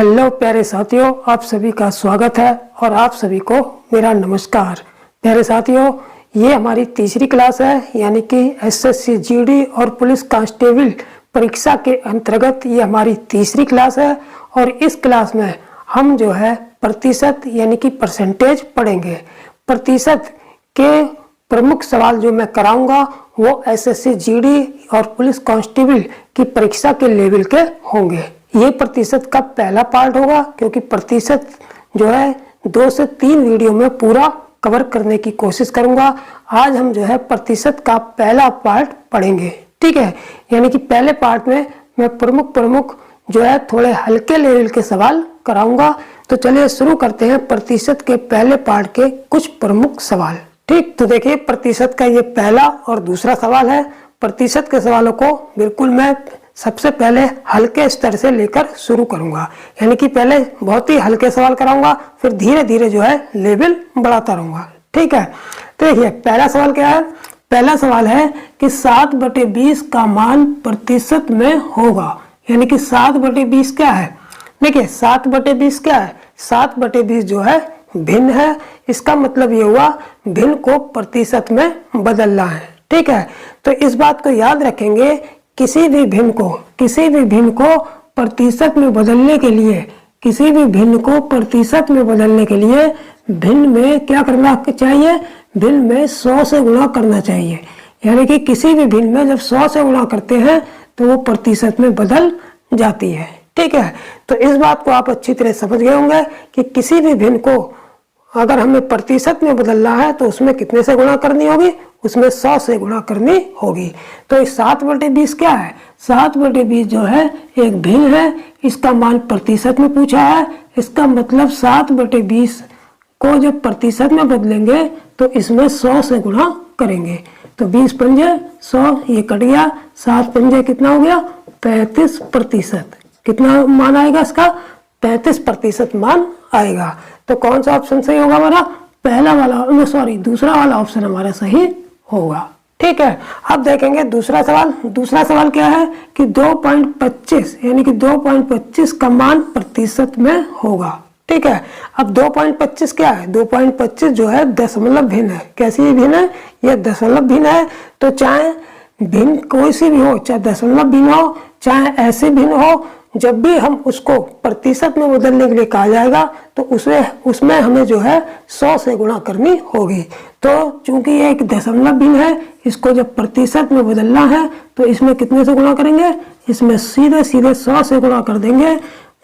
Hello प्यारे साथियों, आप सभी का स्वागत है और आप सभी को मेरा नमस्कार। प्यारे साथियों, ये हमारी तीसरी क्लास है, यानी कि एसएससी जीडी और पुलिस कांस्टेबल परीक्षा के अंतर्गत ये हमारी तीसरी क्लास है। और इस क्लास में हम जो है प्रतिशत यानी कि परसेंटेज पढ़ेंगे। प्रतिशत के प्रमुख सवाल जो मैं कराऊंगा वो एसएससी जीडी और पुलिस कांस्टेबल की परीक्षा के लेवल के होंगे। ये प्रतिशत का पहला पार्ट होगा, क्योंकि प्रतिशत जो है 2 से 3 वीडियो में पूरा कवर करने की कोशिश करूंगा। आज हम जो है प्रतिशत का पहला पार्ट पढ़ेंगे, ठीक है। यानी कि पहले पार्ट में मैं प्रमुख जो है थोड़े हल्के लेवल के सवाल कराऊंगा। तो चलिए शुरू करते हैं प्रतिशत के पहले पार्ट के कुछ प्रमुख सवाल। ठीक, तो देखिए प्रतिशत का ये पहला और दूसरा सवाल है। प्रतिशत के सवालों को बिल्कुल मैं सबसे पहले हल्के स्तर से लेकर शुरू करूंगा, यानी कि पहले बहुत ही हल्के सवाल कराऊंगा, फिर धीरे धीरे जो है लेवल बढ़ाता रहूंगा, ठीक है। तो देखिए पहला सवाल क्या है। पहला सवाल है कि 7/20 का मान प्रतिशत में होगा, यानी कि 7/20 क्या है। देखिए 7/20 क्या है। 7/20 जो है भिन्न है। इसका मतलब ये हुआ भिन्न को प्रतिशत में बदलना है, ठीक है। तो इस बात को याद रखेंगे, किसी भी भिन्न को प्रतिशत में बदलने के लिए, किसी भी भिन्न को प्रतिशत में बदलने के लिए भिन्न में क्या करना चाहिए, भिन्न में 100 से गुणा करना चाहिए। यानी कि किसी भी भिन्न में जब 100 से गुणा करते हैं तो वो प्रतिशत में बदल जाती है, ठीक है। तो इस बात को आप अच्छी तरह समझ गए होंगे कि किसी भी भिन्न को अगर हमें प्रतिशत में बदलना है तो उसमें कितने से गुणा करनी होगी, उसमें 100 से गुणा करनी होगी। तो इस 7/20 क्या है। 7/20 जो है एक भिन्न है, इसका मान प्रतिशत में पूछा है। इसका मतलब 7/20 को जब प्रतिशत में बदलेंगे तो इसमें 100 से गुणा करेंगे। तो 20 पंजे 100, ये कट गया। 7 पंजे कितना हो गया, 35%। कितना मान आएगा इसका, 35% मान आएगा। तो कौन सा ऑप्शन सही होगा हमारा, पहला वाला, दूसरा वाला ऑप्शन हमारा सही होगा, ठीक है। अब देखेंगे दूसरा सवाल। दूसरा सवाल क्या है कि 2.25 यानी कि 2.25 का मान प्रतिशत में होगा, ठीक है। अब 2.25 क्या है, 2.25 जो है दशमलव भिन्न है। कैसी भिन्न है, यह दशमलव भिन्न है। तो चाहे भिन्न कोई सी भी हो, चाहे दशमलव भिन्न हो, चाहे ऐसे भिन्न हो, जब भी हम उसको प्रतिशत में बदलने के लिए कहा जाएगा तो उसमें हमें जो है 100 से गुणा करनी होगी। तो चूंकि ये एक दशमलव भिन्न है, इसको जब प्रतिशत में बदलना है तो इसमें कितने से गुणा करेंगे, इसमें सीधे 100 से गुणा कर देंगे।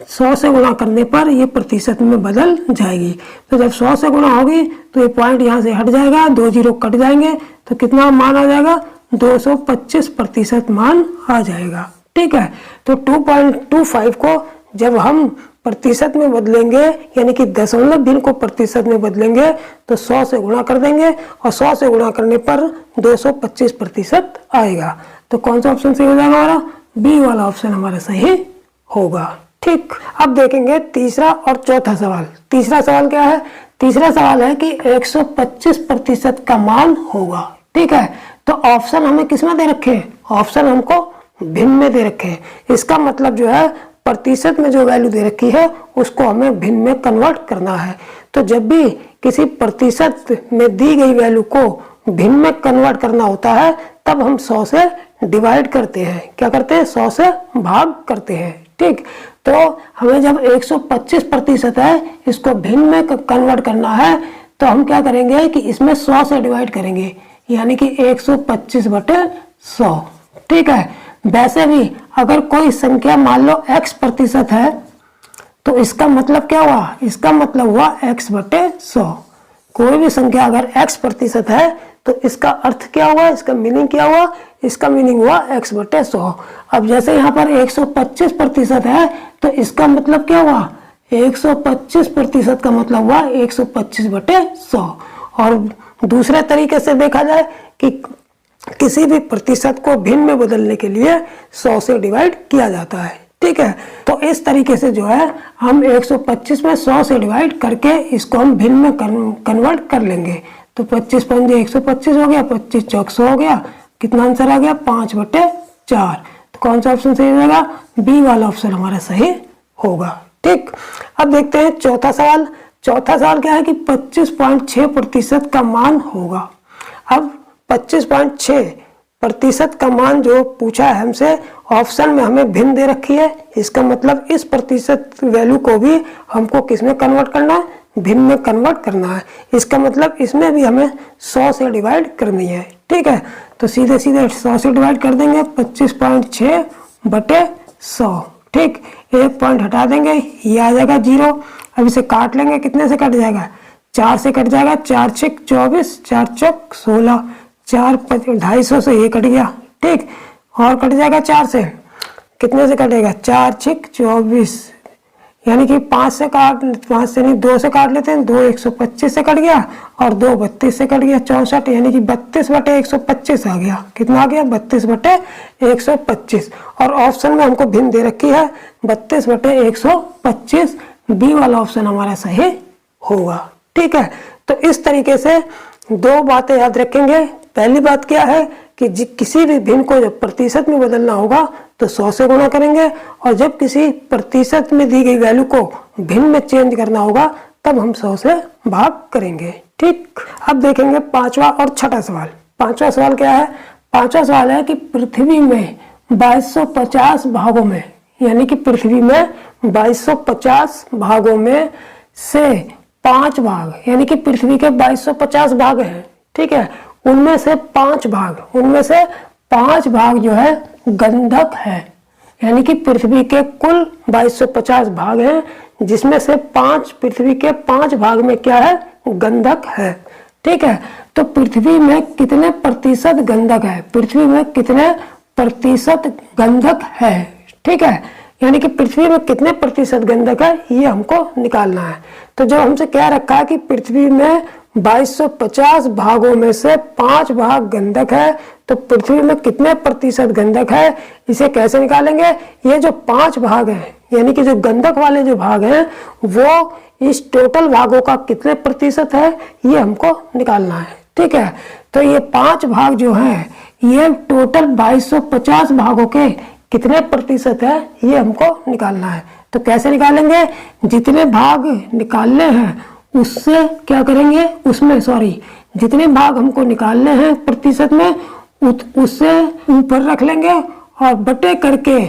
100 से गुणा करने पर ये प्रतिशत में बदल जाएगी। तो जब 100 से गुणा होगी तो ये पॉइंट यहाँ से हट जाएगा, 2 जीरो कट जाएंगे, तो कितना मान आ जाएगा, 225% मान आ जाएगा, ठीक है। तो 2.25 को जब हम प्रतिशत में बदलेंगे, यानी कि दशमलव भिन्न को प्रतिशत में बदलेंगे तो 100 से गुणा कर देंगे, और 100 से गुणा करने पर 225% आएगा। तो कौन सा ऑप्शन सही हो जाएगा हमारा, बी वाला ऑप्शन हमारा सही होगा, ठीक। अब देखेंगे तीसरा और चौथा सवाल। तीसरा सवाल क्या है। तीसरा सवाल है कि 125% का मान होगा, ठीक है। तो ऑप्शन हमें किस में दे रखे हैं, ऑप्शन हमको भिन्न में दे रखे हैं। इसका मतलब जो है प्रतिशत में जो वैल्यू दे रखी है उसको हमें भिन्न में कन्वर्ट करना है। तो जब भी किसी प्रतिशत में दी गई वैल्यू को भिन्न में कन्वर्ट करना होता है तब हम 100 से डिवाइड करते हैं। क्या करते हैं, 100 से भाग करते हैं, ठीक। तो हमें जब 125% है, इसको भिन्न में कन्वर्ट करना है तो हम क्या करेंगे कि इसमें 100 से डिवाइड करेंगे, यानी कि 125/100, ठीक है। वैसे भी अगर कोई संख्या मान लो x% है तो इसका मतलब क्या हुआ, इसका मतलब हुआ x/100। कोई भी संख्या अगर x% है तो इसका अर्थ क्या हुआ, इसका मीनिंग क्या हुआ, इसका मीनिंग हुआ x/100। अब जैसे यहाँ पर 125% है तो इसका मतलब क्या हुआ, 125% का मतलब हुआ 125/100। और दूसरे तरीके से देखा जाए कि किसी भी प्रतिशत को भिन्न में बदलने के लिए 100 से डिवाइड किया जाता है, ठीक है। तो इस तरीके से जो है हम 125 में 100 से डिवाइड करके इसको हम भिन्न में कन्वर्ट कर लेंगे। तो 25 पंजे 125 हो गया, 25 चौक 100 हो गया। कितना आंसर आ गया, 5/4। तो कौन सा ऑप्शन सही हो जाएगा, बी वाला ऑप्शन हमारा सही होगा, ठीक, अब देखते हैं चौथा सवाल। चौथा सवाल क्या है कि 25.6% का मान होगा। अब 25.6% का मान जो पूछा है हमसे, ऑप्शन में हमें भिन्न दे रखी है। इसका मतलब इस प्रतिशत वैल्यू को भी हमको किस में कन्वर्ट करना है, भिन्न में कन्वर्ट करना है। इसका मतलब इसमें भी हमें 100 से डिवाइड करनी है। ठीक है, तो सीधे सीधे 100 से डिवाइड कर देंगे, 25.6/100। ठीक, एक पॉइंट हटा देंगे, ये आ जाएगा 0। अब इसे काट लेंगे, कितने से कट जाएगा, 4 से कट जाएगा, 4 छक 24, 4 चौक 16, 4 250 से ये कट गया। ठीक, और कट जाएगा 4 से, कितने से कटेगा, 4 छक 24, यानी कि 5 से नहीं 2 से काट लेते हैं, 2 125 से कट गया और 2 32 से कट गया, 64, यानी कि 32/125 आ गया। कितना आ गया, 32/125। और ऑप्शन में हमको भिन्न दे रखी है 32/125, बी वाला ऑप्शन हमारा सही होगा। ठीक है, तो इस तरीके से दो बातें याद रखेंगे। पहली बात क्या है कि किसी भी भिन्न को जब प्रतिशत में बदलना होगा तो 100 से गुणा करेंगे, और जब किसी प्रतिशत में दी गई वैल्यू को भिन्न में चेंज करना होगा तब हम 100 से भाग करेंगे। ठीक, अब देखेंगे पांचवा और छठा सवाल। पांचवा सवाल क्या है, पांचवा सवाल है कि पृथ्वी में 2250 भागों में, यानी कि पृथ्वी में 2250 भागों में से 5 भाग, यानी कि पृथ्वी के 2250 भाग हैं। ठीक है, उनमें से 5 भाग जो है गंधक है, यानी कि पृथ्वी के कुल 2250 भाग हैं, जिसमें से पृथ्वी के 5 भाग में क्या है, गंधक है। ठीक है, तो पृथ्वी में कितने प्रतिशत गंधक है, पृथ्वी में कितने प्रतिशत गंधक है। ठीक है, यानी कि पृथ्वी में कितने प्रतिशत गंधक है, ये हमको निकालना है। तो जब हमसे क्या रखा है कि पृथ्वी में 2250 भागों में से 5 भाग गंधक है, तो पृथ्वी में कितने प्रतिशत गंधक है, इसे कैसे निकालेंगे। ये जो 5 भाग हैं, यानी कि जो गंधक वाले जो भाग हैं, वो इस टोटल भागों का कितने प्रतिशत है, ये हमको निकालना है। ठीक है, तो ये 5 भाग जो हैं, ये टोटल 2250 भागों के कितने प्रतिशत है, ये हमको निकालना है। तो कैसे निकालेंगे, जितने भाग निकालने हैं उससे क्या करेंगे, जितने भाग हमको निकालने हैं प्रतिशत में उससे ऊपर रख लेंगे और बटे करके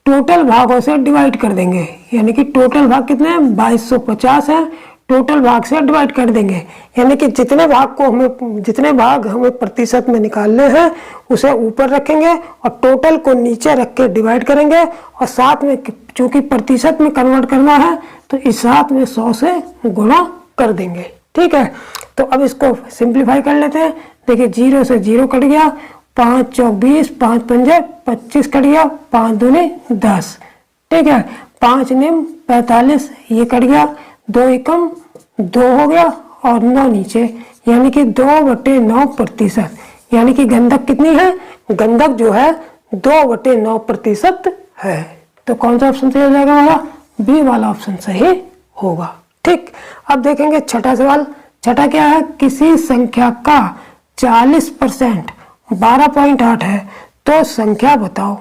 टोटल भागों से डिवाइड कर देंगे। यानी कि टोटल भाग कितने हैं, 2250 है, टोटल भाग से डिवाइड कर देंगे। यानी कि जितने भाग हमें प्रतिशत में निकालने हैं उसे ऊपर रखेंगे और टोटल को नीचे रख के डिवाइड करेंगे, और साथ में चूंकि प्रतिशत में कन्वर्ट करना है तो इस साथ में 100 से गुणा कर देंगे। ठीक है, तो अब इसको सिंप्लीफाई कर लेते हैं। देखिए 0 से 0 कट गया, 5 चौक 20, 5 पंजे 25 कट गया, 5 दूनी 10। ठीक है, 5 निम 45, ये कट गया, 2 एकम 2 हो गया और 9 नीचे, यानी कि 2/9%। यानी कि गंधक कितनी है, गंधक जो है 2/9% है। तो कौन सा ऑप्शन सही हो जाएगा हमारा, बी वाला ऑप्शन सही होगा। ठीक, अब देखेंगे छठा सवाल। छठा क्या है, किसी संख्या का 40% 12.8 है तो संख्या बताओ।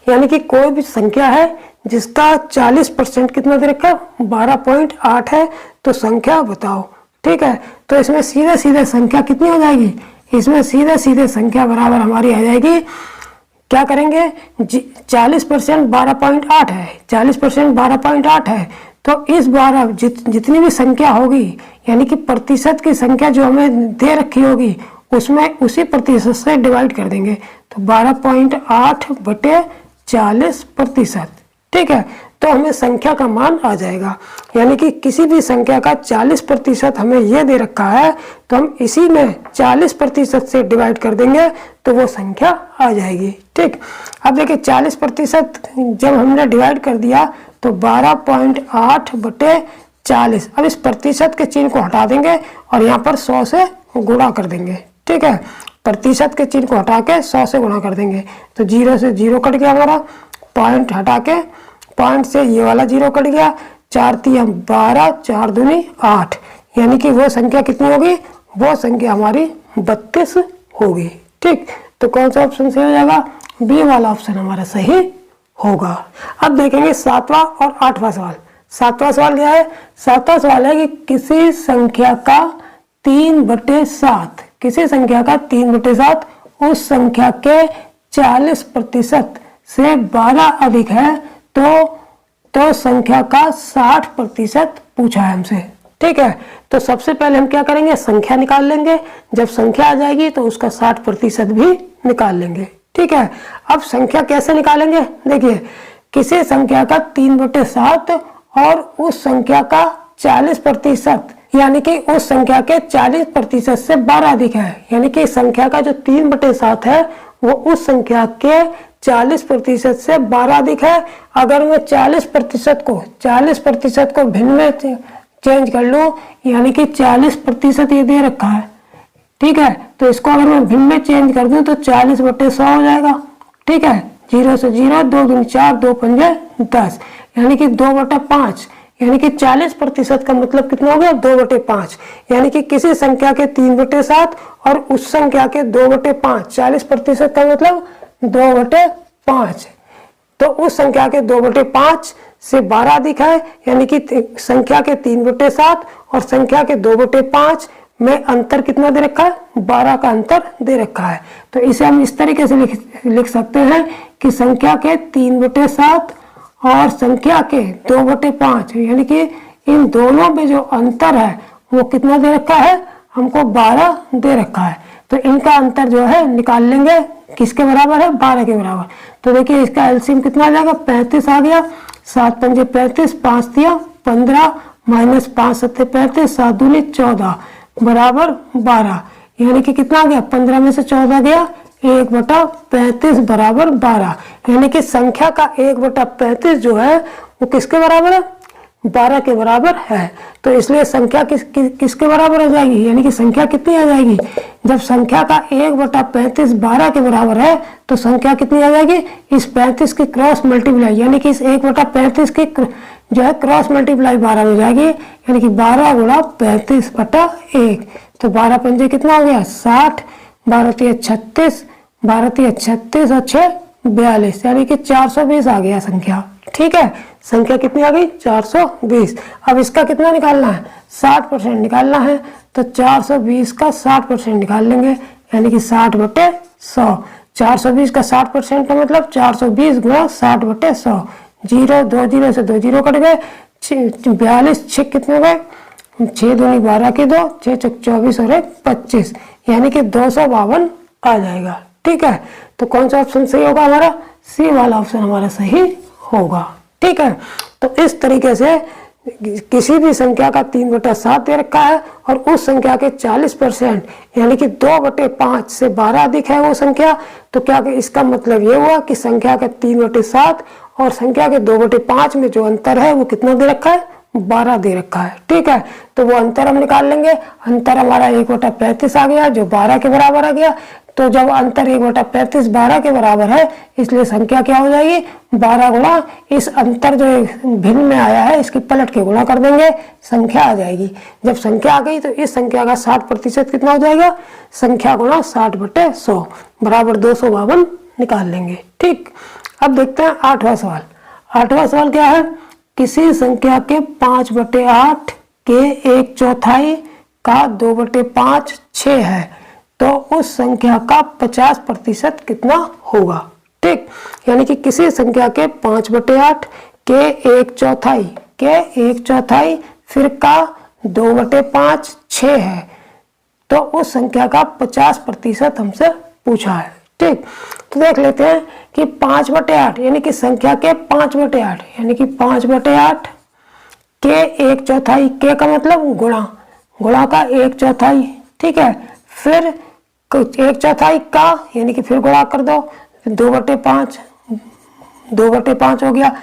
यानी कि कोई भी संख्या है जिसका 40% कितना दे रखा है, 12.8 है, तो संख्या बताओ। ठीक है, तो इसमें सीधे सीधे संख्या कितनी हो जाएगी, इसमें सीधे सीधे संख्या बराबर हमारी आ जाएगी। क्या करेंगे, 40% 12.8 है, 40% 12.8 है, तो इस 12 जितनी भी संख्या होगी, यानी कि प्रतिशत की संख्या जो हमें दे रखी होगी उसमें उसी प्रतिशत से डिवाइड कर देंगे, तो 12.8/40%। ठीक है, तो हमें संख्या का मान आ जाएगा। यानी कि किसी भी संख्या का 40% हमें ये दे रखा है, तो हम इसी में 40% से डिवाइड कर देंगे तो वो संख्या आ जाएगी। ठीक, अब देखिए 40% जब हमने डिवाइड कर दिया तो 12.8/40। अब इस प्रतिशत के चिन्ह को हटा देंगे और यहाँ पर 100 से गुणा कर देंगे। ठीक है, प्रतिशत के चिन्ह को हटा के 100 से गुणा कर देंगे, तो 0 से 0 कट गया हमारा, पॉइंट हटा के पॉइंट से ये वाला 0 कट गया, 4 3 12, 4 दूनी 8, यानी कि वो संख्या कितनी होगी, वो संख्या हमारी 32 होगी। ठीक, तो कौन सा ऑप्शन सही हो जाएगा, बी वाला ऑप्शन हमारा सही होगा। अब देखेंगे 7वां और 8वां सवाल। सातवां सवाल क्या है? सातवां सवाल है कि किसी संख्या का 3/7, किसी संख्या का 3/7 उस संख्या के 40% से 12 अधिक है तो संख्या का 60% पूछा है हमसे। ठीक है, तो सबसे पहले हम क्या करेंगे? संख्या निकाल लेंगे। जब संख्या आ जाएगी तो उसका 60% भी निकाल लेंगे। ठीक है, अब संख्या कैसे निकालेंगे? देखिए, किसी संख्या का 3/7 और उस संख्या का 40%, यानी कि उस संख्या के 40% से 12 अधिक है, यानी कि संख्या का जो 3/7 है वो उस संख्या के 40% से 12 अधिक है। अगर मैं 40% को भिन्न में चेंज कर लूं, यानी कि 40% ये दे रखा है। ठीक है, तो इसको अगर मैं भिन्न में चेंज कर दूं तो 40/100 हो जाएगा। ठीक है, 0 से 0, 2 दूनी 4, 2 पंजे 10, यानी कि 2/5, यानी कि 40% का मतलब कितना हो गया? 2/5, यानी कि किसी संख्या के 3/7 और उस संख्या के 2/5, 40% का मतलब 2/5, तो उस संख्या के 2/5 से 12 अधिक है, यानी कि संख्या के 3/7 और संख्या के 2/5 में अंतर कितना दे रखा है? 12 का अंतर दे रखा है। तो इसे हम इस तरीके से लिख सकते हैं कि संख्या के 3/7 और संख्या के 2/5, यानी कि इन दोनों में जो अंतर है वो कितना दे रखा है? हमको 12 दे रखा है। तो इनका अंतर जो है निकाल लेंगे, किसके बराबर है? 12 के बराबर। तो देखिए इसका एलसीएम कितना आ जाएगा? 35 आ गया। 7 पंजे 35, 5 दिया 15, माइनस 5 सत्ते 35, 7 दूनी 14 बराबर 12, यानी कि कितना आ गया? 15 में से 14 गया, 1/35 बराबर 12, यानी कि संख्या का 1/35 जो है वो किसके बराबर है? 12 के बराबर है। तो इसलिए संख्या किसके बराबर हो जाएगी? यानी कि संख्या कितनी आ जाएगी? जब संख्या का 1/35 12 के बराबर है तो संख्या कितनी आ जाएगी? इस 35 की क्रॉस मल्टीप्लाई, यानी कि इस 1/35 की जो है क्रॉस मल्टीप्लाई 12 में जाएगी, यानी कि 12 गुणा 35/1। तो 12 पंजे कितना हो गया? 60, 12 तिया 36, 12 तिया 36 और 6 42, यानी कि 420 आ गया संख्या। ठीक है, संख्या कितनी आ गई? 420। अब इसका कितना निकालना है? 60% निकालना है, तो 420 का 60% निकाल लेंगे, यानी कि 60/100। 420 का 60% का मतलब 420 गुणा 60/100। 0 2 0 से 2 0 कट गए, 42 6 कितने गए? 6 दूनी 12 के 2, 6 चौक 24 और 1 25, यानी कि 252 आ जाएगा। ठीक है, तो कौन सा ऑप्शन सही होगा हमारा? सी वाला ऑप्शन हमारा सही होगा। ठीक है, तो इस तरीके से किसी भी संख्या का 3/7 दे रखा है और उस संख्या के 40% यानी कि 2/5 से 12 अधिक है वो संख्या, तो क्या इसका मतलब ये हुआ कि संख्या का 3/7 और संख्या के 2/5 में जो अंतर है वो कितना दे रखा है? 12 दे रखा है। ठीक है, तो वो अंतर हम निकाल लेंगे। अंतर हमारा 1/35 आ गया जो 12 के बराबर आ गया। तो जब अंतर 1/35 12 के बराबर है, इसलिए संख्या क्या हो जाएगी? 12 गुणा इस अंतर जो भिन्न में आया है इसकी पलट के गुणा कर देंगे, संख्या आ जाएगी। जब संख्या आ गई तो इस संख्या का 60% कितना हो जाएगा? संख्या गुणा 60/100 बराबर 252 निकाल लेंगे। ठीक, अब देखते हैं 8वां सवाल। 8वां सवाल क्या है? किसी संख्या के 5/8 के 1/4 का 2/5 6 है, तो उस संख्या का 50% कितना होगा? ठीक, यानी कि किसी संख्या के 5/8 के 1/4 फिर का 2/5 6 है, तो उस संख्या का 50% हमसे पूछा है। ठीक, तो देख लेते हैं कि 5/8 यानी कि संख्या के 5/8 यानी कि 5/8 के 1/4 के का मतलब गुणा का 1/4। ठीक है, फिर 1/4 का यानी कि फिर गुणा कर दो, 2/5 हो गया,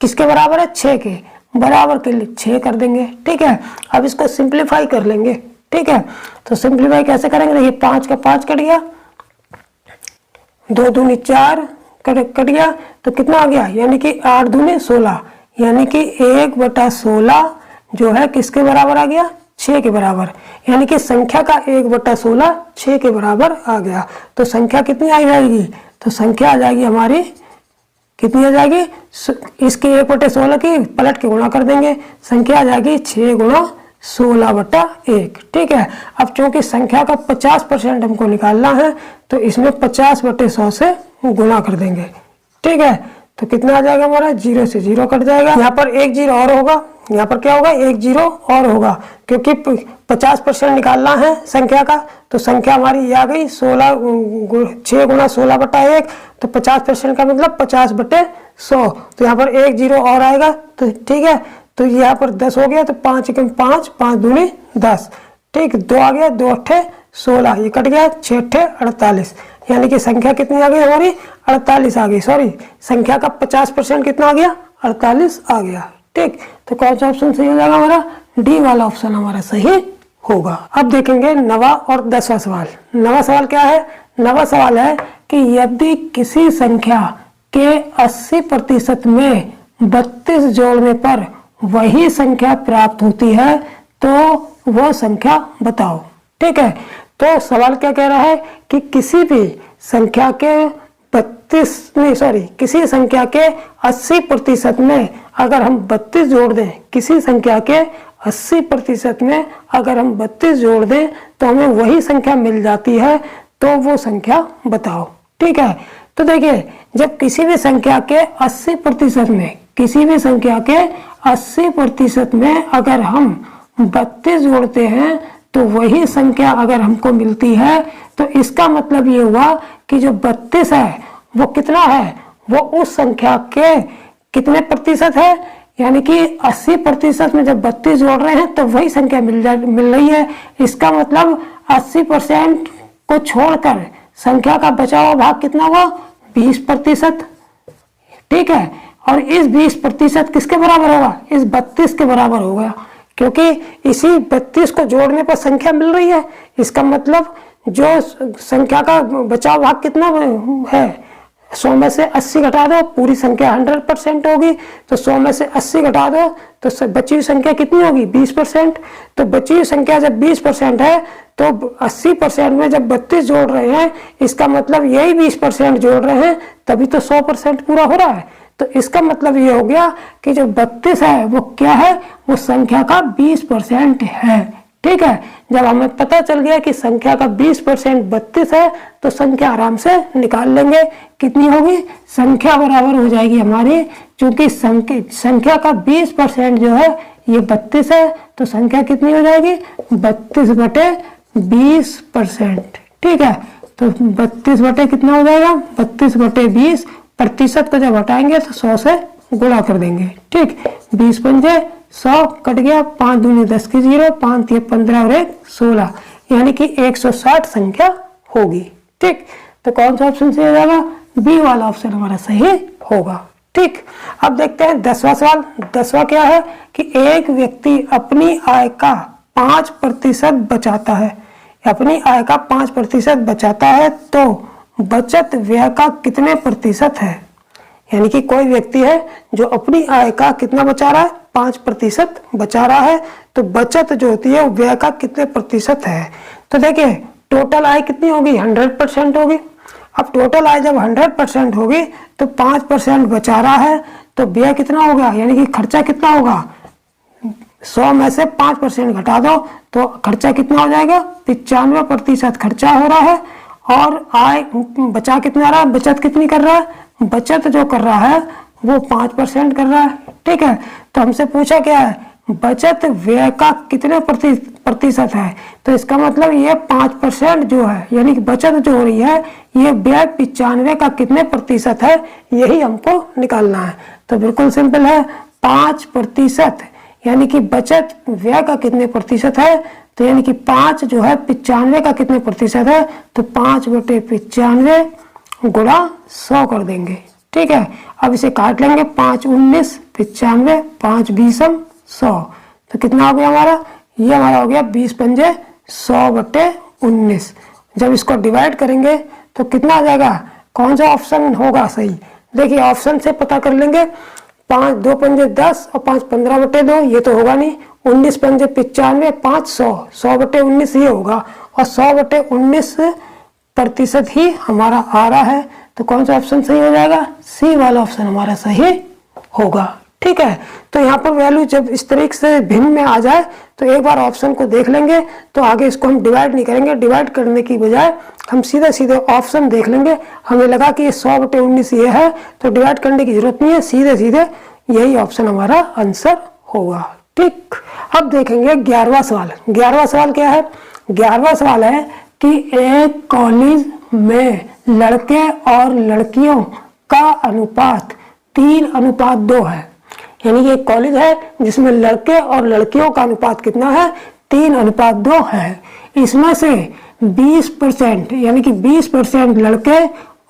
किसके बराबर है? 6 के बराबर के लिए 6 कर देंगे। ठीक है, अब इसको सिंप्लीफाई कर लेंगे। ठीक है, तो सिंप्लीफाई कैसे करेंगे? देखिए 5 का 5 कट गया, 2 दूनी 4 कट गया, तो कितना आ गया? यानी कि 8 दूनी 16, यानी कि 1/16 जो है किसके बराबर आ गया? 6 के बराबर, यानी कि संख्या का 1/16 6 के बराबर आ गया। तो संख्या कितनी आ जाएगी? तो संख्या आ जाएगी हमारी कितनी आ जाएगी, इसके 1/16 की पलट के गुणा कर देंगे, संख्या आ जाएगी 6 गुणा 16/1। ठीक है, अब चूंकि संख्या का 50% हमको निकालना है तो इसमें 50/100 से गुणा कर देंगे। ठीक है, तो कितना आ जाएगा हमारा, 0 से 0 कट जाएगा, यहाँ पर एक 0 और होगा, यहाँ पर क्या होगा, एक 0 और होगा, क्योंकि 50% निकालना है संख्या का, तो संख्या हमारी ये आ गई 6 गुणा 16/1, तो 50% का मतलब 50/100, तो यहाँ पर एक 0 और आएगा। तो ठीक है, तो यहाँ पर 10 हो गया, तो 5 एकम 5, 5 दूनी 10, ठीक, 2 आ गया, 2 अट्ठे 16, ये कट गया, 6 अट्ठे 48, यानी कि संख्या कितनी आ गई हमारी, 48 आ गई। सॉरी, संख्या का 50% कितना आ गया, 48 आ गया। ठीक, तो कौन सा ऑप्शन सही हो जाएगा हमारा, डी वाला ऑप्शन हमारा सही होगा। अब देखेंगे 9वां और 10वां सवाल। 9वां सवाल क्या है, 9वां सवाल है कि यदि किसी संख्या के 80% में 32 जोड़ने पर वही संख्या प्राप्त होती है तो वो संख्या बताओ। ठीक है, तो सवाल क्या कह रहा है कि किसी भी संख्या के किसी संख्या के 80% में अगर हम 32 जोड़ दें, किसी संख्या के 80% में अगर हम 32 जोड़ दें तो हमें वही संख्या मिल जाती है, तो वो संख्या बताओ। ठीक है, तो देखिए, जब किसी भी संख्या के 80% में, किसी भी संख्या के 80% में अगर हम 32 जोड़ते हैं तो वही संख्या अगर हमको मिलती है, तो इसका मतलब ये हुआ कि जो 32 है वो कितना है, वो उस संख्या के कितने प्रतिशत है, यानी कि 80% में जब 32 जोड़ रहे हैं तो वही संख्या मिल रही है। इसका मतलब 80% को छोड़कर संख्या का बचा हुआ भाग कितना हुआ, 20%। ठीक है, और इस 20% किसके बराबर होगा, इस 32 के बराबर होगा, क्योंकि इसी 32 को जोड़ने पर संख्या मिल रही है। इसका मतलब जो संख्या का बचा हुआ भाग कितना है, 100 में से 80 घटा दो, पूरी संख्या 100% होगी, तो 100 में से 80 घटा दो तो बची हुई संख्या कितनी होगी, 20%। तो बची हुई संख्या जब 20% है तो 80% में जब 32 जोड़ रहे हैं, इसका मतलब यही 20% जोड़ रहे हैं, तभी तो 100% पूरा हो रहा है। तो इसका मतलब ये हो गया कि जो 32 है वो क्या है, वो संख्या का 20% है। ठीक है, जब हमें पता चल गया कि संख्या का 20% 32 है तो संख्या आराम से निकाल लेंगे, कितनी होगी, संख्या बराबर हो जाएगी हमारी, क्योंकि संख्या का 20% जो है ये 32 है, तो संख्या कितनी हो जाएगी, 32/20%। ठीक है, तो 32 कितना हो जाएगा, 32/20, प्रतिशत को जब हटाएंगे तो 100 से गुणा कर देंगे। ठीक, 20 पंजे 100 कट गया, 5 दूनी 10 की 0, 5 तिये 15 और 1 16, यानी कि 160 संख्या होगी। ठीक, तो कौन सा ऑप्शन सही हो जाएगा, बी वाला ऑप्शन हमारा सही होगा। ठीक, अब देखते हैं 10वां सवाल। 10वां क्या है कि एक व्यक्ति अपनी आय का 5% बचाता है, अपनी आय का 5% बचाता है, तो बचत व्यय का कितने प्रतिशत है। यानी कि कोई व्यक्ति है जो अपनी आय का कितना बचा रहा है, 5% बचा रहा है, तो बचत जो होती है वो व्यय का कितने प्रतिशत है। तो देखिए, टोटल आय कितनी होगी, 100% होगी। अब टोटल आय जब 100% होगी तो 5% बचा रहा है, तो व्यय कितना होगा, यानी कि खर्चा कितना होगा, 100 में से 5% घटा दो तो खर्चा कितना हो जाएगा, 95% खर्चा हो रहा है, और आय बचा कितना रहा, बचत कितनी कर रहा है, बचत जो कर रहा है वो 5% कर रहा है। ठीक है, तो हमसे पूछा क्या है, बचत व्यय का कितने प्रतिशत है, तो इसका मतलब ये 5% जो है, यानी कि बचत जो हो रही है, ये व्यय 95 का कितने प्रतिशत है, यही हमको निकालना है। तो बिल्कुल सिंपल है, 5%, यानी कि बचत व्यय का कितने प्रतिशत है, तो यानी कि 5 जो है 95 का कितने प्रतिशत है, तो 5/95 गुणा 100 कर देंगे। ठीक है, अब इसे काट लेंगे, 5 19 95, 5 20 100, तो कितना हो गया हमारा, ये हमारा हो गया 20 पंजे 100/19। जब इसको डिवाइड करेंगे तो कितना आ जाएगा, कौन सा ऑप्शन होगा सही, देखिए ऑप्शन से पता कर लेंगे। 5 2 पंजे 10 और 5 15/2, ये तो होगा नहीं। 19 पंजे 95, 5 100, 100/19 ये होगा, और 100/19% ही हमारा आ रहा है। तो कौन सा ऑप्शन सही हो जाएगा? सी वाला ऑप्शन हमारा सही होगा। ठीक है, तो यहाँ पर वैल्यू जब इस तरीके से भिन्न में आ जाए तो एक बार ऑप्शन को देख लेंगे, तो आगे इसको हम डिवाइड नहीं करेंगे। डिवाइड करने की बजाय हम सीधे सीधे ऑप्शन देख लेंगे। हमें लगा कि ये 100/19 ये है, तो डिवाइड करने की जरूरत नहीं है, सीधे सीधे यही ऑप्शन हमारा आंसर होगा। ठीक, अब देखेंगे 11वां सवाल। 11वां सवाल क्या है? 11वां सवाल है कि एक कॉलेज में लड़के और लड़कियों का अनुपात 3:2 है। यानी कि एक कॉलेज है जिसमें लड़के और लड़कियों का अनुपात कितना है? 3:2 है। इसमें से 20% यानी कि 20% लड़के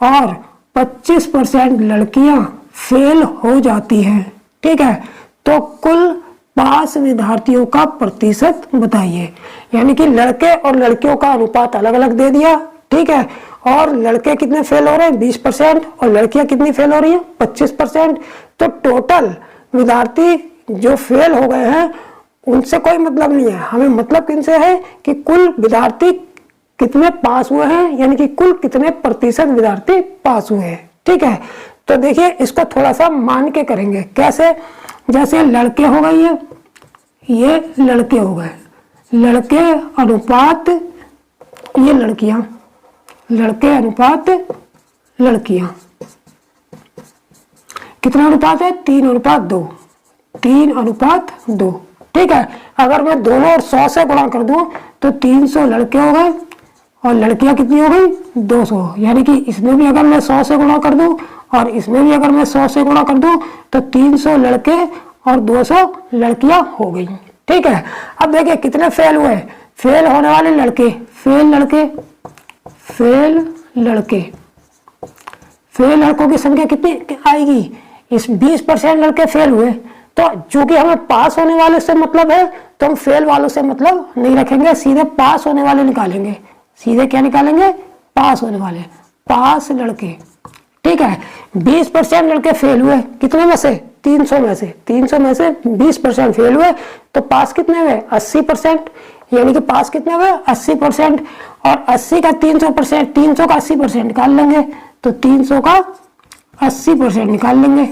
और 25% लड़कियां फेल हो जाती हैं। ठीक है, तो कुल पास विद्यार्थियों का प्रतिशत बताइए। यानी कि लड़के और लड़कियों का अनुपात अलग अलग दे दिया। ठीक है, और लड़के कितने फेल हो रहे हैं? 20%, और लड़कियां कितनी फेल हो रही हैं? 25%। तो टोटल विद्यार्थी जो फेल हो गए हैं उनसे कोई मतलब नहीं है, हमें मतलब किनसे है कि कुल विद्यार्थी कितने पास हुए हैं, यानी कि कुल कितने प्रतिशत विद्यार्थी पास हुए हैं। ठीक है, तो देखिए इसको थोड़ा सा मान के करेंगे। कैसे? जैसे लड़के हो गए, ये लड़के हो गए, लड़के अनुपात ये लड़कियां, लड़के अनुपात लड़कियां, कितना अनुपात है? 3:2, 3:2। ठीक है, अगर मैं दोनों और 100 से गुणा कर दूं तो 300 लड़के हो गए और लड़कियां कितनी हो गई? 200। यानी कि इसमें भी अगर मैं 100 से गुणा कर दूं और इसमें भी अगर मैं 100 से गुणा कर दूं तो 300 लड़के और 200 लड़कियां हो गई। ठीक है, अब देखिए कितने फेल हुए? फेल होने वाले लड़के, फेल लड़के, फेल लड़के, फेल लड़कों की संख्या कितनी आएगी? इस 20% लड़के फेल हुए, तो चूंकि हमें पास होने वाले से मतलब है तो हम फेल वालों से मतलब नहीं रखेंगे, सीधे पास होने वाले निकालेंगे। सीधे क्या निकालेंगे? पास होने वाले, पास लड़के। ठीक है, 20% लड़के फेल हुए, कितने में से? 300 में से। 300 में से 20% फेल हुए, तो पास कितने हुए? 80%। यानी कि पास कितने हुए? 80%। और 80 का 300%, 300 का 80% निकाल लेंगे, तो 300 का 80% निकाल लेंगे।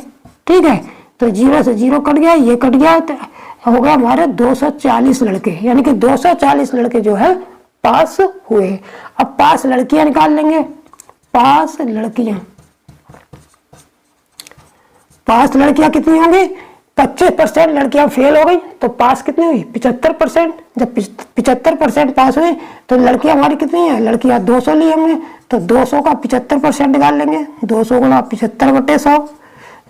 ठीक है, तो 0 से 0 कट गया, ये कट गया, तो हो गया हमारे 240 लड़के। यानी कि 240 लड़के जो है पास हुए। अब पास लड़कियां निकाल लेंगे। पास लड़कियां, पास लड़कियां कितनी होंगी? 25% लड़कियां फेल हो गई, तो पास कितनी हुई? 75%। जब 75% पास हुई तो लड़कियां हमारी कितनी है? लड़कियां 200 ली हमने, तो 200 का 75% निकाल लेंगे। 200 गुणा 75/100,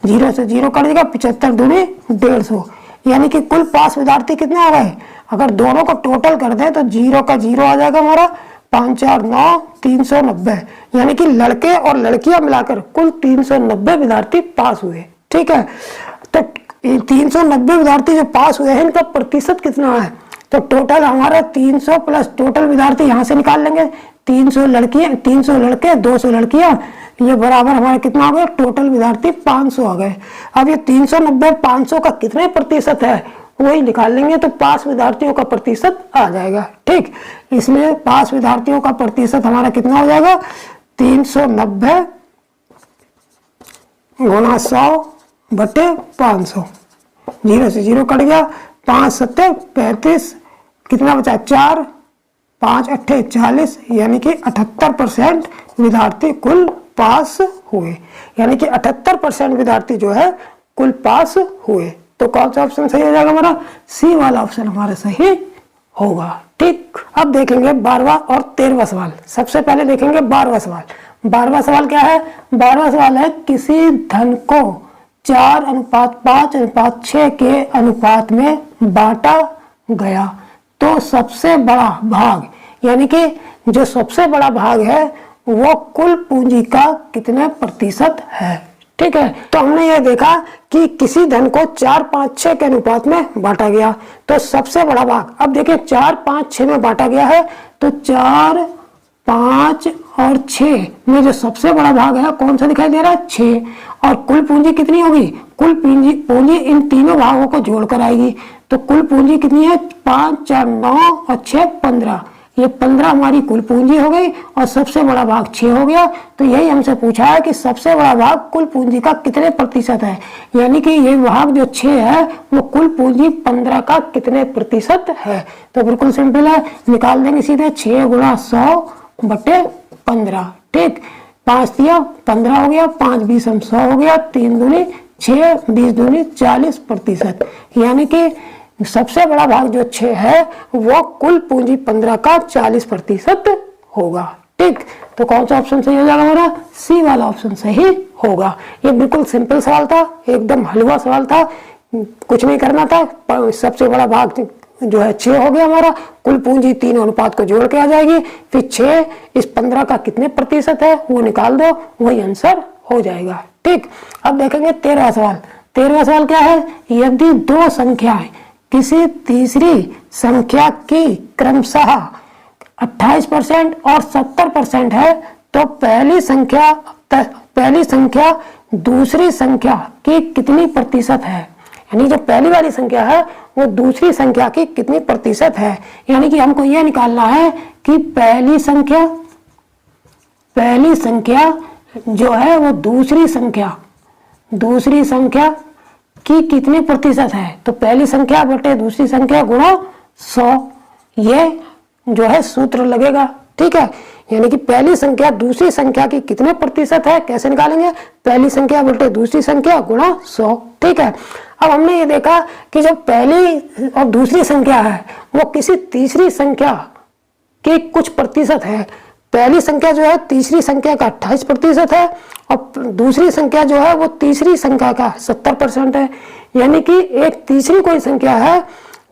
0 से 0 कट देगा, 75 दूनी 150। यानी कि कुल पास विद्यार्थी कितने आ गए? अगर दोनों को टोटल कर दें तो 0 का 0 आ जाएगा हमारा, 5 4 9 390। यानी कि लड़के और लड़कियां मिलाकर कुल 390 विद्यार्थी पास हुए। ठीक है, तो 390 विद्यार्थी जो पास हुए हैं इनका प्रतिशत कितना है? तो टोटल हमारा 300 प्लस टोटल विद्यार्थी यहाँ से निकाल लेंगे। 300 लड़कियां, 300 लड़के, 200 लड़कियां, ये बराबर हमारा कितना हो गया? टोटल विद्यार्थी 500 आ गए। अब ये 390 500 का कितने प्रतिशत है वही निकाल लेंगे, तो पास विद्यार्थियों का प्रतिशत आ जाएगा। ठीक, इसलिए पास विद्यार्थियों का प्रतिशत हमारा कितना हो जाएगा? 390 गुणा 100/500। 0 से 0 कट गया, 5 7 35, कितना बचा? 4 5 8 40। यानी कि 78% विद्यार्थी कुल पास हुए। यानी कि 78% विद्यार्थी जो है कुल पास हुए। तो कौन सा ऑप्शन सही हो जाएगा हमारा? सी वाला ऑप्शन हमारा सही होगा। ठीक, अब देखेंगे 12वां और 13वां सवाल। सबसे पहले देखेंगे 12वां सवाल। 12वां सवाल क्या है? 12वां सवाल है किसी धन को 4:5:6 के अनुपात में बांटा गया, तो सबसे बड़ा भाग, यानी कि जो सबसे बड़ा भाग है वो कुल पूंजी का कितने प्रतिशत है। ठीक है, तो हमने ये देखा कि किसी धन को 4:5:6 के अनुपात में बांटा गया, तो सबसे बड़ा भाग, अब देखिए 4:5:6 में बांटा गया है, तो 4 5 और 6 में जो सबसे बड़ा भाग है कौन सा दिखाई दे रहा है? 6। और कुल पूंजी कितनी होगी? कुल पूंजी इन तीनों भागों को जोड़कर आएगी, तो कुल पूंजी कितनी है? 5 4 9 और 6 15। ये 15 हमारी कुल पूंजी हो गई और सबसे बड़ा भाग 6 हो गया। तो यही हमसे पूछा है कि सबसे बड़ा भाग कुल पूंजी का कितने प्रतिशत है, यानी कि ये भाग जो 6 है वो कुल पूंजी 15 का कितने प्रतिशत है। तो बिल्कुल सिंपल है, निकाल देंगे सीधे 6 गुणा 100/15। ठीक, 5 दिया 15 हो गया, 5 20 100 हो गया, 3 दूनी 6, 20 दूनी 40%, यानी कि सबसे बड़ा भाग जो 6 है वो कुल पूंजी 15 का 40% होगा। ठीक, तो कौन सा ऑप्शन सही हो जाएगा हमारा, सी वाला ऑप्शन सही होगा। ये बिल्कुल सिंपल सवाल था, एकदम हलवा सवाल था, कुछ नहीं करना था। सबसे बड़ा भाग जो है 6 हो गया हमारा, कुल पूंजी 3 अनुपात को जोड़ के आ जाएगी, फिर 6 इस 15 का कितने प्रतिशत है वो निकाल दो, वही आंसर हो जाएगा। ठीक, अब देखेंगे 13वां सवाल। 13वां सवाल क्या है, यदि दो संख्याएं किसी तीसरी संख्या की क्रमशः 28% और 70% है तो पहली संख्या दूसरी संख्या की कितनी प्रतिशत है, यानी जो पहली वाली संख्या है वो दूसरी संख्या की कितनी प्रतिशत है। यानी कि हमको यह निकालना है कि पहली संख्या जो है वो दूसरी संख्या की कितने प्रतिशत है। तो पहली संख्या बटे दूसरी संख्या गुणा 100, ये जो है सूत्र लगेगा। ठीक है, यानी कि पहली संख्या दूसरी संख्या की कितने प्रतिशत है, कैसे निकालेंगे, पहली संख्या बटे दूसरी संख्या गुणा 100। ठीक है, अब हमने ये देखा कि जब पहली और दूसरी संख्या है वो किसी तीसरी संख्या के कुछ प्रतिशत है। पहली संख्या जो है तीसरी संख्या का 28% है और दूसरी संख्या जो है वो तीसरी संख्या का 70% है। यानी कि एक तीसरी कोई संख्या है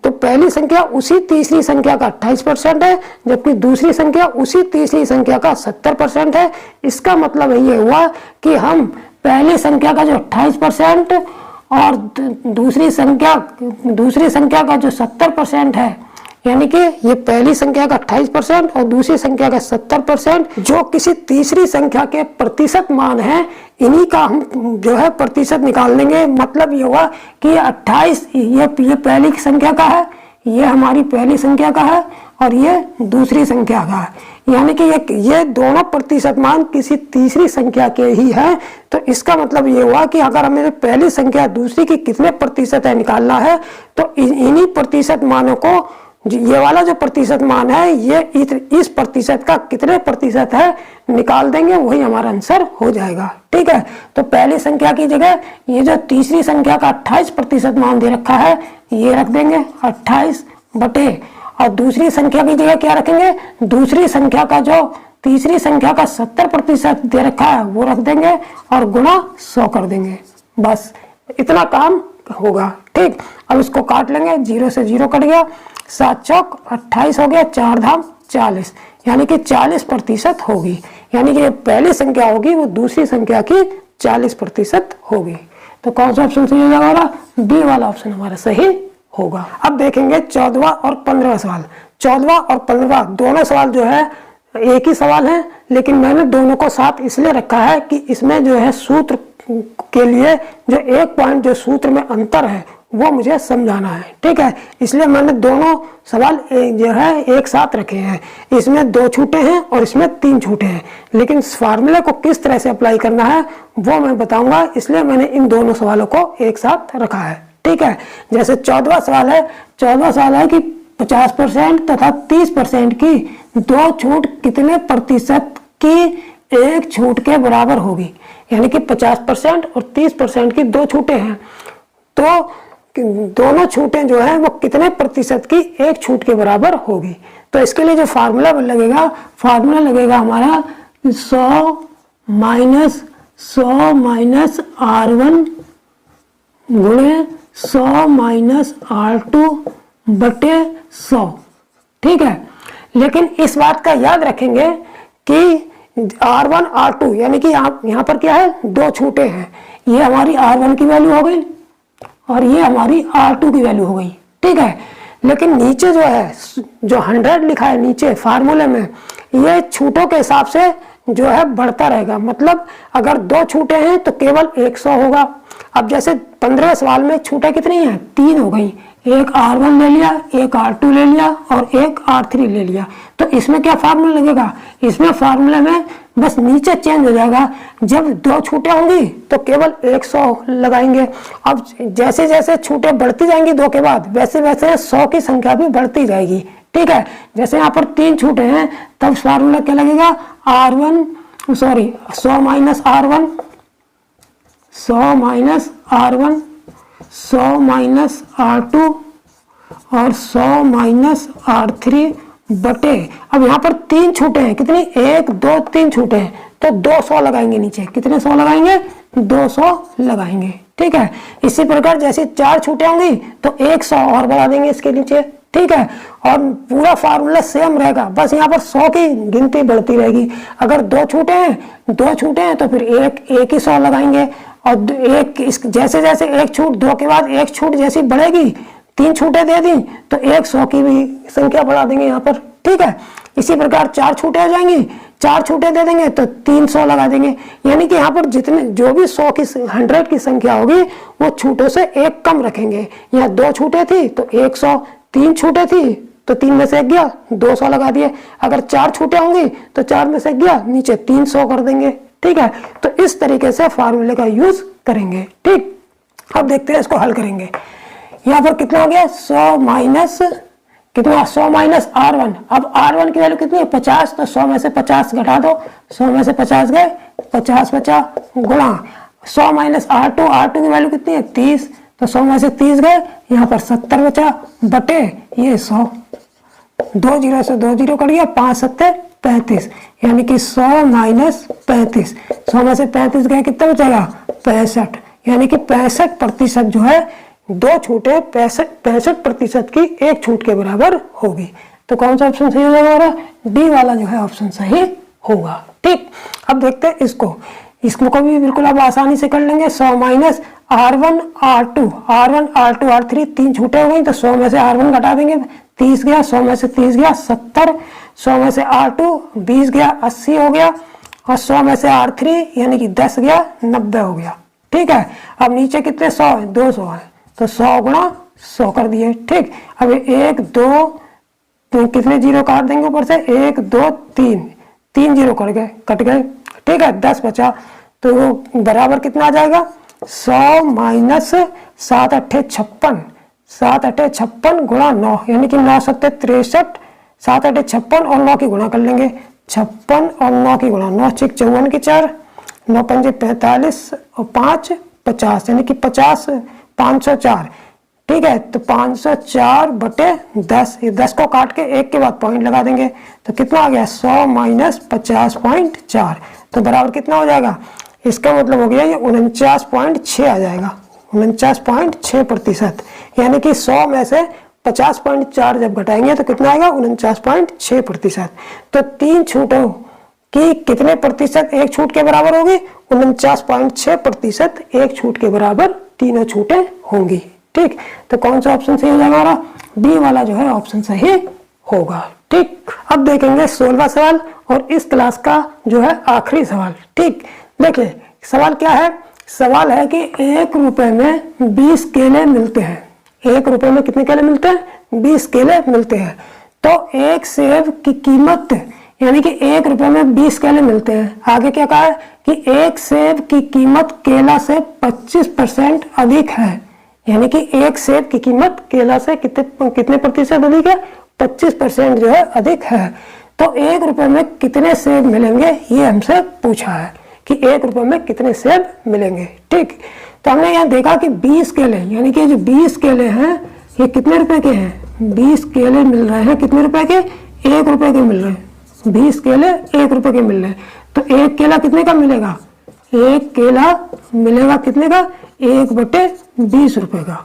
तो पहली संख्या उसी तीसरी संख्या का 28% है, जबकि दूसरी संख्या उसी तीसरी संख्या का 70% है। इसका मतलब ये हुआ कि हम पहली संख्या का जो 28% और दूसरी संख्या का जो 70% है, यानी कि ये पहली संख्या का 28% और दूसरी संख्या का 70% जो किसी तीसरी संख्या के प्रतिशत मान है, इन्हीं का हम जो है प्रतिशत निकाल लेंगे। मतलब ये हुआ कि 28 ये पहली संख्या का है, ये हमारी पहली संख्या का है और ये दूसरी संख्या का है, यानी कि ये दोनों प्रतिशत मान किसी तीसरी संख्या के ही है। तो इसका मतलब ये हुआ कि अगर हमें पहली संख्या दूसरी की कितने प्रतिशत है निकालना है तो इन्हीं प्रतिशत मानों को, ये वाला जो प्रतिशत मान है ये इस प्रतिशत का कितने प्रतिशत है निकाल देंगे, वही हमारा आंसर हो जाएगा। ठीक है, तो पहली संख्या की जगह ये जो तीसरी संख्या का 28% मान दे रखा है ये रख देंगे 28 बटे, और दूसरी संख्या की जगह क्या रखेंगे, दूसरी संख्या का जो तीसरी संख्या का 70% दे रखा है वो रख देंगे और गुणा 100 कर देंगे। बस इतना काम होगा। ठीक, अब इसको काट लेंगे, 0 से 0 कट गया, 7 चौक 28 हो गया, 4 धाम 40, यानी कि 40% होगी। यानी कि पहली संख्या होगी वो दूसरी संख्या की 40% होगी। तो कौन सा ऑप्शन सही हो जाएगा हमारा, बी वाला ऑप्शन हमारा सही होगा। अब देखेंगे 14वां और 15वां सवाल। 14वां और 15वां दोनों सवाल जो है एक ही सवाल है, लेकिन मैंने दोनों को साथ इसलिए रखा है कि इसमें जो है सूत्र के लिए जो एक पॉइंट जो सूत्र में अंतर है वो मुझे समझाना है। ठीक है, इसलिए मैंने दोनों सवाल जो है एक साथ रखे हैं। इसमें 2 छूटे हैं और इसमें 3 छूटे हैं, लेकिन इस फार्मूले को किस तरह से अप्लाई करना है वो मैं बताऊंगा, इसलिए मैंने इन दोनों सवालों को एक साथ रखा है। ठीक है, जैसे 14वां सवाल है, 14वां सवाल है कि 50% तथा 30% की 2 छूट कितने प्रतिशत की एक छूट के बराबर होगी। यानी कि 50% और 30% की 2 छूटें हैं, तो दोनों छूटें जो है वो कितने प्रतिशत की एक छूट के बराबर होगी। तो इसके लिए जो फार्मूला लगेगा हमारा 100 माइनस R1 गुणे 100 माइनस R2 बटे 100। ठीक है, लेकिन इस बात का याद रखेंगे कि R1 R2 यानी कि यहाँ पर क्या है, 2 छूटे हैं, ये हमारी R1 की वैल्यू हो गई और ये हमारी R2 की वैल्यू हो गई। ठीक है, लेकिन नीचे जो है जो 100 लिखा है नीचे फार्मूले में, ये छूटों के हिसाब से जो है बढ़ता रहेगा। मतलब अगर 2 छूटे हैं तो केवल 100 होगा। अब जैसे 15वें सवाल में छूटें कितनी हैं, 3 हो गई, एक R1 ले लिया, एक R2 ले लिया और एक R3 ले लिया। तो इसमें क्या फार्मूला लगेगा, इसमें फार्मूले में बस नीचे चेंज हो जाएगा। जब दो छूटे होंगी तो केवल 100 लगाएंगे। अब जैसे जैसे छूटे बढ़ती जाएंगी दो के बाद, वैसे वैसे 100 की संख्या भी बढ़ती जाएगी। ठीक है, जैसे यहाँ पर 3 छूटे हैं तब फार्मूला क्या लगेगा, 100 minus R1, 100 minus R1, 100 minus R2 और 100 माइनस R3 बटे, अब यहाँ पर 3 छूटे हैं, कितनी, 1 2 3 छूटे हैं तो 200 लगाएंगे नीचे। कितने 100 लगाएंगे, 200 लगाएंगे। ठीक है, इसी प्रकार जैसे 4 छूटे होंगी तो 100 और बढ़ा देंगे इसके नीचे। ठीक है, और पूरा फार्मूला सेम रहेगा, बस यहाँ पर 100 की गिनती बढ़ती रहेगी। अगर 2 छूटे हैं तो फिर एक ही 100 लगाएंगे। और जैसे जैसे एक छूट, 2 के बाद एक छूट जैसी बढ़ेगी, 3 छूटे दे दी तो 100 की भी संख्या बढ़ा देंगे यहाँ पर। ठीक है, इसी प्रकार 4 छूटे हो जाएंगी, 4 छूटे दे देंगे तो 300 लगा देंगे। यानी कि यहाँ पर जितने जो भी 100 की संख्या होगी वो छूटों से एक कम रखेंगे। यहाँ 2 छूटे थी तो 100, 3 छूटे थी तो 3 में से 1 गया, 200 लगा दिए। अगर 4 छूटे होंगी तो 4 में से 1 गया, नीचे 300 कर देंगे। ठीक है, तो इस तरीके से फार्मूले का यूज करेंगे। ठीक, अब देखते हैं इसको हल करेंगे। यहाँ पर कितना हो गया, 100 माइनस कितना, 100 माइनस R1। अब R1 की वैल्यू कितनी है, 50, तो 100 में से 50 घटा दो, 100 में से 50 गए, 50 बचा, गुणा 100 माइनस R2, R2 की वैल्यू कितनी है, 30, तो 100 में से 30 गए, यहाँ पर 70 बचा, बटे ये 100, 2 जीरो से 2 जीरो कट गया, 5 सत्ते 35, यानी कि 100 माइनस 35, 100 में से 35 गए, कितना बचेगा, 65, यानी कि 65% जो है 2 छूटे 65% की एक छूट के बराबर होगी। तो कौन सा ऑप्शन सही हो जाएगा हमारा, डी वाला जो है ऑप्शन सही होगा। ठीक, अब देखते हैं इसको भी बिल्कुल अब आसानी से कर लेंगे। 100 माइनस R1 R2 R3 3 छूटे हो गई तो 100 में से R1 घटा देंगे, 30 गया, 100 में से 30 गया 70, 100 में से R2 20 गया 80 हो गया, और 100 में से R3 यानी कि 10 गया 90 हो गया। ठीक है, अब नीचे कितने 100 है, 200 है, तो 100 गुणा 100 कर दिए। ठीक, अब 1 2 कितने जीरो काट देंगे ऊपर से, 1 2 3 जीरो कट गए। ठीक है, 10 बचा, तो वो बराबर कितना आ जाएगा, 100 माइनस 7 अट्ठे 56, 7 अट्ठे 56 गुणा 9, यानी कि 9 सत्ते 63, 7 अट्ठे 56 और 9 की गुणा कर लेंगे, 56 और 9 की गुणा, 9 6 54 की 4, 9 पंजे 45 और 5 50, यानी कि 50 504। ठीक है, तो 504 बटे 10, ये 10 को काट के 1 के बाद पॉइंट लगा देंगे, तो कितना आ गया, 100 माइनस 50.4, तो बराबर कितना हो जाएगा, इसका मतलब हो गया ये 49.6 आ जाएगा, 49.6%, यानी कि 100 में से 50.4 जब घटाएंगे तो कितना आएगा, 49.6%। तो 3 छूटों की कितने प्रतिशत एक छूट के बराबर होगी, 49.6% एक छूट के बराबर तीनों छूटें होंगी। ठीक, तो कौन सा ऑप्शन सही हो जाएगा हमारा, बी वाला जो है ऑप्शन सही होगा। ठीक, अब देखेंगे 16वां सवाल और इस क्लास का जो है आखिरी सवाल। ठीक, देखिए सवाल क्या है, सवाल है कि 1 रुपए में 20 केले मिलते हैं। 1 रुपए में कितने केले मिलते हैं, 20 केले मिलते हैं। तो एक सेब की कीमत, यानी कि 1 रुपए में 20 केले मिलते हैं। आगे क्या कहा है कि एक सेब की कीमत केला से 25% अधिक है, यानी कि एक सेब की कीमत केला से कितने प्रतिशत अधिक है, 25% जो है अधिक है। तो 1 रुपए में कितने सेब मिलेंगे, ये हमसे पूछा है कि 1 रुपए में कितने सेब मिलेंगे। ठीक, तो हमने यहाँ देखा कि 20 केले, यानी कि जो 20 केले हैं ये कितने रुपए के हैं, 20 केले मिल रहे हैं, कितने रुपए के, 1 रुपए के मिल रहे हैं, 20 केले 1 रुपए के मिल रहे हैं। तो 1 केला कितने का मिलेगा, 1 केला मिलेगा कितने का, 1/20 रुपए का।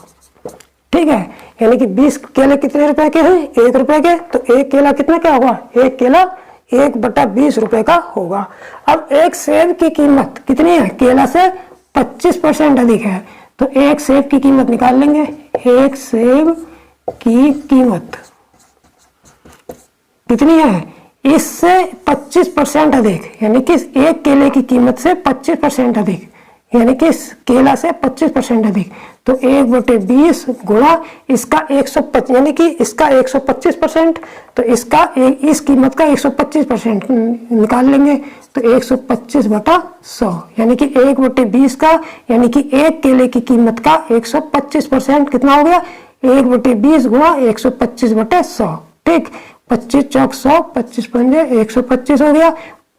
ठीक है, यानी कि 20 केले कितने रुपए के हैं, 1 रुपए के, तो 1 केला कितने का होगा, 1 केला 1/20 रुपए का होगा। अब एक सेब की कीमत कितनी है, केला से 25% अधिक है, तो एक सेब की कीमत निकाल लेंगे। एक सेब की कीमत कितनी है, इससे 25% अधिक, यानी कि एक केले की कीमत से 25% अधिक, यानी कि केला से 25% अधिक, तो 1/20 गुणा इसका 125, यानी कि इसका 125%, तो इसका इस कीमत का 125% निकाल लेंगे, तो 125/100, यानी कि 1/20 का, यानी कि एक केले की कीमत का 125% कितना हो गया, 1/20 गुणा 125/100। ठीक, 25 चौक 100, 25 पंजे 125 हो गया,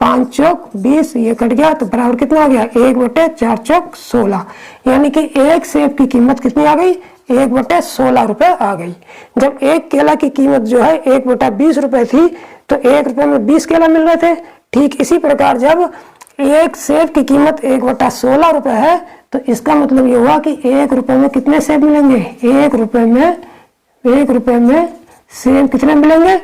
5 चौक 20, ये कट गया तो बराबर कितना आ गया, 1/4 चौक 16, यानी कि एक सेब की कीमत कितनी आ गई, 1/16 रुपए आ गई। जब एक केला की कीमत जो है 1/20 रुपए थी, तो 1 रुपए में 20 केला मिल रहे थे। ठीक इसी प्रकार जब एक सेब की कीमत 1/16 रुपए है, तो इसका मतलब ये हुआ कि 1 रुपए में कितने सेब मिलेंगे, 1 रुपए में सेब कितने मिलेंगे।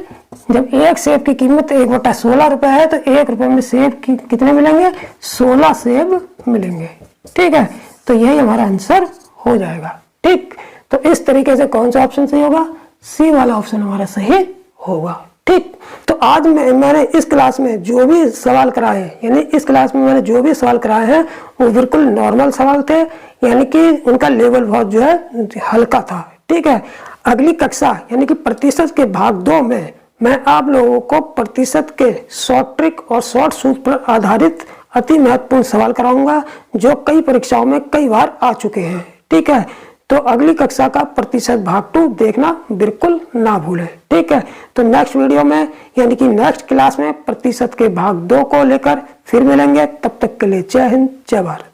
जब एक सेब की कीमत 1/16 रुपए है, तो 1 रुपए में सेब की कितने मिलेंगे, 16 सेब मिलेंगे। ठीक है, तो यही हमारा आंसर हो जाएगा। ठीक, तो इस तरीके से कौन सा ऑप्शन सही होगा, सी वाला ऑप्शन हमारा सही होगा। ठीक, तो आज मैंने इस क्लास में जो भी सवाल कराए हैं, यानी इस क्लास में मैंने जो भी सवाल कराए हैं वो बिल्कुल नॉर्मल सवाल थे, यानी कि उनका लेवल बहुत जो है हल्का था। ठीक है, अगली कक्षा यानी कि प्रतिशत के भाग 2 में मैं आप लोगों को प्रतिशत के शॉर्ट ट्रिक और शॉर्ट सूत्र पर आधारित अति महत्वपूर्ण सवाल कराऊंगा, जो कई परीक्षाओं में कई बार आ चुके हैं। ठीक है, तो अगली कक्षा का प्रतिशत भाग 2 देखना बिल्कुल ना भूलें। ठीक है, तो नेक्स्ट वीडियो में यानी कि नेक्स्ट क्लास में प्रतिशत के भाग 2 को लेकर फिर मिलेंगे। तब तक के लिए जय हिंद, जय भारत।